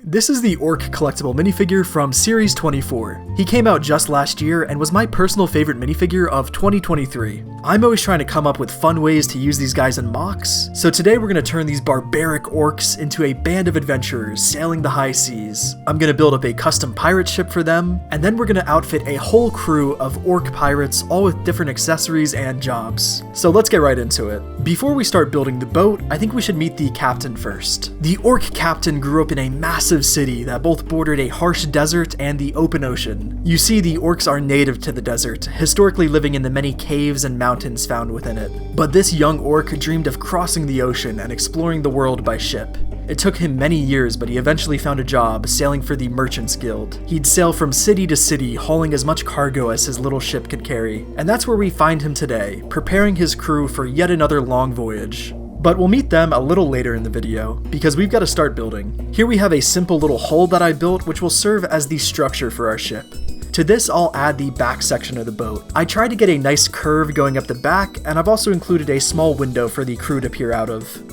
This is the Orc collectible minifigure from Series 24. He came out just last year and was my personal favorite minifigure of 2023. I'm always trying to come up with fun ways to use these guys in mocks, so today we're going to turn these barbaric orcs into a band of adventurers sailing the high seas. I'm going to build up a custom pirate ship for them, and then we're going to outfit a whole crew of orc pirates, all with different accessories and jobs. So let's get right into it. Before we start building the boat, I think we should meet the captain first. The orc captain grew up in a massive city that both bordered a harsh desert and the open ocean. You see, the orcs are native to the desert, historically living in the many caves and mountains found within it. But this young orc dreamed of crossing the ocean and exploring the world by ship. It took him many years, but he eventually found a job sailing for the Merchants Guild. He'd sail from city to city, hauling as much cargo as his little ship could carry. And that's where we find him today, preparing his crew for yet another long voyage. But we'll meet them a little later in the video, because we've got to start building. Here we have a simple little hull that I built, which will serve as the structure for our ship. To this, I'll add the back section of the boat. I tried to get a nice curve going up the back, and I've also included a small window for the crew to peer out of.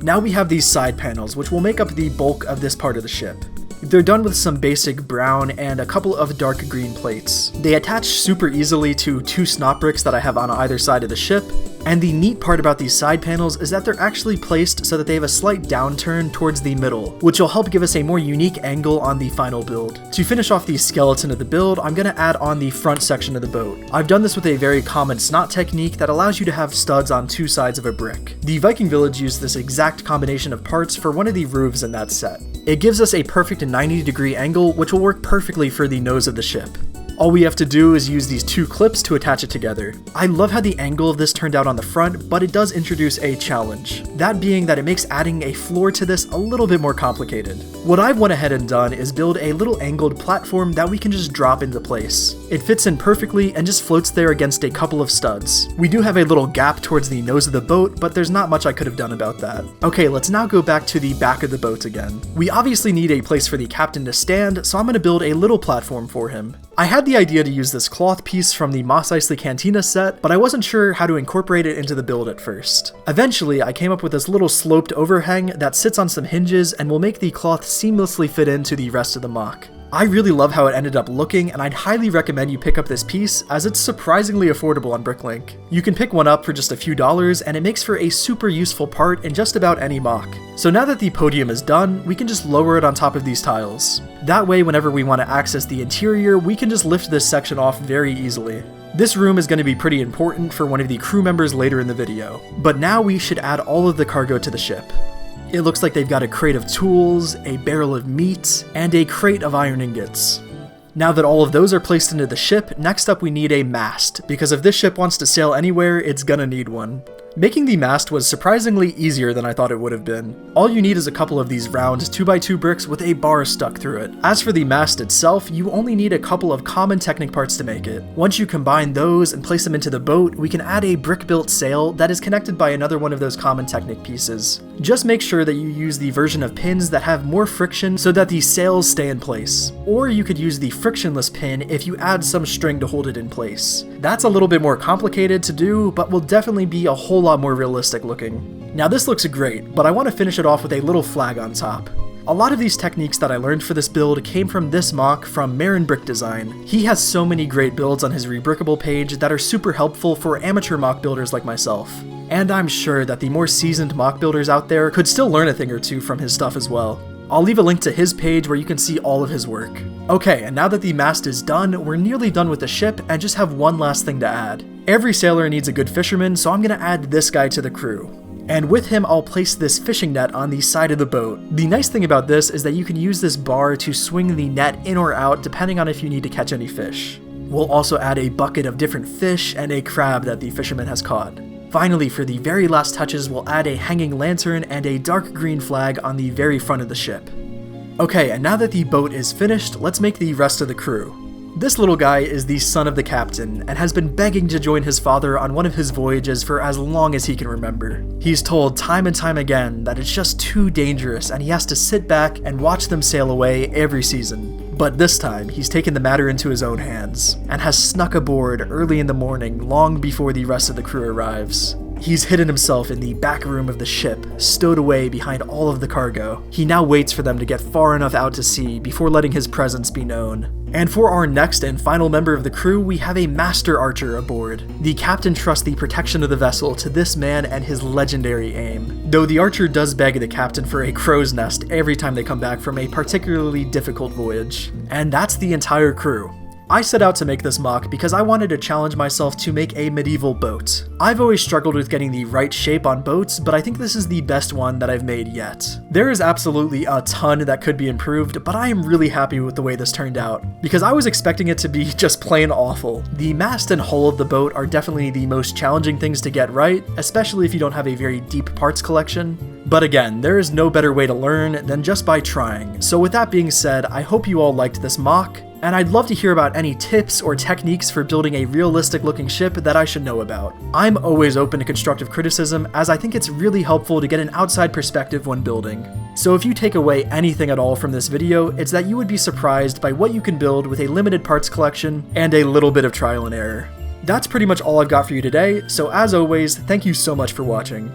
Now we have these side panels, which will make up the bulk of this part of the ship. They're done with some basic brown and a couple of dark green plates. They attach super easily to two snot bricks that I have on either side of the ship, and the neat part about these side panels is that they're actually placed so that they have a slight downturn towards the middle, which will help give us a more unique angle on the final build. To finish off the skeleton of the build, I'm going to add on the front section of the boat. I've done this with a very common snot technique that allows you to have studs on two sides of a brick. The Viking village used this exact combination of parts for one of the roofs in that set. It gives us a perfect 90-degree angle, which will work perfectly for the nose of the ship. All we have to do is use these two clips to attach it together. I love how the angle of this turned out on the front, but it does introduce a challenge. That being that it makes adding a floor to this a little bit more complicated. What I've went ahead and done is build a little angled platform that we can just drop into place. It fits in perfectly and just floats there against a couple of studs. We do have a little gap towards the nose of the boat, but there's not much I could have done about that. Okay, let's now go back to the back of the boat again. We obviously need a place for the captain to stand, so I'm going to build a little platform for him. I had the idea to use this cloth piece from the Mos Eisley Cantina set, but I wasn't sure how to incorporate it into the build at first. Eventually, I came up with this little sloped overhang that sits on some hinges and will make the cloth seamlessly fit into the rest of the mock. I really love how it ended up looking, and I'd highly recommend you pick up this piece as it's surprisingly affordable on Bricklink. You can pick one up for just a few dollars, and it makes for a super useful part in just about any mock. So now that the podium is done, we can just lower it on top of these tiles. That way, whenever we want to access the interior, we can just lift this section off very easily. This room is going to be pretty important for one of the crew members later in the video. But now we should add all of the cargo to the ship. It looks like they've got a crate of tools, a barrel of meat, and a crate of iron ingots. Now that all of those are placed into the ship, next up we need a mast, because if this ship wants to sail anywhere, it's gonna need one. Making the mast was surprisingly easier than I thought it would have been. All you need is a couple of these round 2x2 bricks with a bar stuck through it. As for the mast itself, you only need a couple of common Technic parts to make it. Once you combine those and place them into the boat, we can add a brick-built sail that is connected by another one of those common Technic pieces. Just make sure that you use the version of pins that have more friction so that the sails stay in place. Or you could use the frictionless pin if you add some string to hold it in place. That's a little bit more complicated to do, but will definitely be a whole lot more realistic looking. Now this looks great, but I want to finish it off with a little flag on top. A lot of these techniques that I learned for this build came from this mock from MarinBrickDesign. He has so many great builds on his Rebrickable page that are super helpful for amateur mock builders like myself. And I'm sure that the more seasoned mock builders out there could still learn a thing or two from his stuff as well. I'll leave a link to his page where you can see all of his work. Okay, and now that the mast is done, we're nearly done with the ship and just have one last thing to add. Every sailor needs a good fisherman, so I'm gonna add this guy to the crew. And with him, I'll place this fishing net on the side of the boat. The nice thing about this is that you can use this bar to swing the net in or out depending on if you need to catch any fish. We'll also add a bucket of different fish and a crab that the fisherman has caught. Finally, for the very last touches, we'll add a hanging lantern and a dark green flag on the very front of the ship. Okay, and now that the boat is finished, let's make the rest of the crew. This little guy is the son of the captain, and has been begging to join his father on one of his voyages for as long as he can remember. He's told time and time again that it's just too dangerous and he has to sit back and watch them sail away every season. But this time, he's taken the matter into his own hands, and has snuck aboard early in the morning long before the rest of the crew arrives. He's hidden himself in the back room of the ship, stowed away behind all of the cargo. He now waits for them to get far enough out to sea before letting his presence be known. And for our next and final member of the crew, we have a master archer aboard. The captain trusts the protection of the vessel to this man and his legendary aim, though the archer does beg the captain for a crow's nest every time they come back from a particularly difficult voyage. And that's the entire crew. I set out to make this mock because I wanted to challenge myself to make a medieval boat. I've always struggled with getting the right shape on boats, but I think this is the best one that I've made yet. There is absolutely a ton that could be improved, but I am really happy with the way this turned out, because I was expecting it to be just plain awful. The mast and hull of the boat are definitely the most challenging things to get right, especially if you don't have a very deep parts collection. But again, there is no better way to learn than just by trying. So with that being said, I hope you all liked this mock, and I'd love to hear about any tips or techniques for building a realistic looking ship that I should know about. I'm always open to constructive criticism, as I think it's really helpful to get an outside perspective when building. So if you take away anything at all from this video, it's that you would be surprised by what you can build with a limited parts collection and a little bit of trial and error. That's pretty much all I've got for you today, so as always, thank you so much for watching.